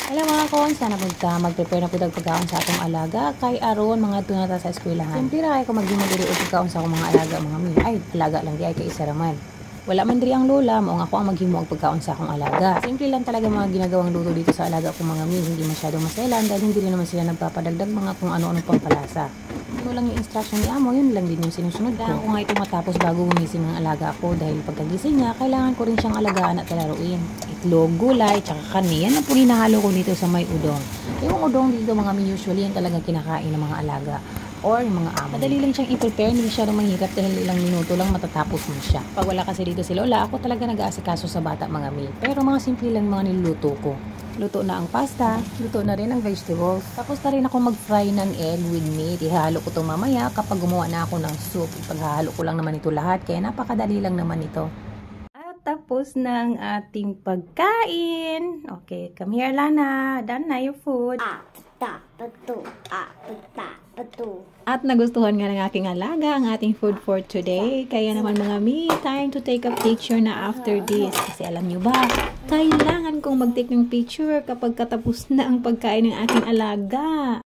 Hello mga kon, sana mag-prepare na po dag pagkaon sa atong alaga kay aron mga tunata sa eskwelahan. Simple ra kay ko magdiri og pagkaon sa akong mga alaga mga mi. Ay, alaga lang di ay kay isa raman. Wala man diri ang lola, mao nga ako ang maghimo og pagkaon sa akong alaga. Simple lang talaga mga ginagawang luto dito sa alaga ko mga mi, hindi masyadong maselan dahil hindi rin naman sila nagpapadagdag mga kung ano-ano pang palasa. Ito lang yung instruction ni amo, yun lang din yung sinusunod ko. Kailangan ko nga ito matapos bago gumising ang alaga ko dahil pagkagising niya, kailangan ko rin siyang alagaan at laruin. Itlog, gulay, tsaka karne, yan ang po hinahalo ko dito sa may udong. Yung udong dito mga mi, usually yan talaga kinakain ng mga alaga or yung mga amo. Madali lang siyang i-prepare, hindi siya mahirap dahil ilang minuto lang matatapos mo siya. Pag wala kasi dito si Lola, ako talaga nag-aasikaso sa bata mga mi. Pero mga simple lang mga niluluto ko. Luto na ang pasta, luto na rin ang vegetables. Tapos na rin ako mag-fry ng egg with meat. Ihalo ko ito mamaya kapag gumawa na ako ng soup. Ipaghalo ko lang naman ito lahat, kaya napakadali lang naman ito. At tapos na ang ating pagkain. Okay, come here Lana. Done na your food. At nagustuhan nga ng aking alaga ang ating food for today. Kaya naman mga mi, time to take a picture na after this. Kasi alam nyo ba, kailangan kong mag-take ng picture kapag katapos na ang pagkain ng aking alaga.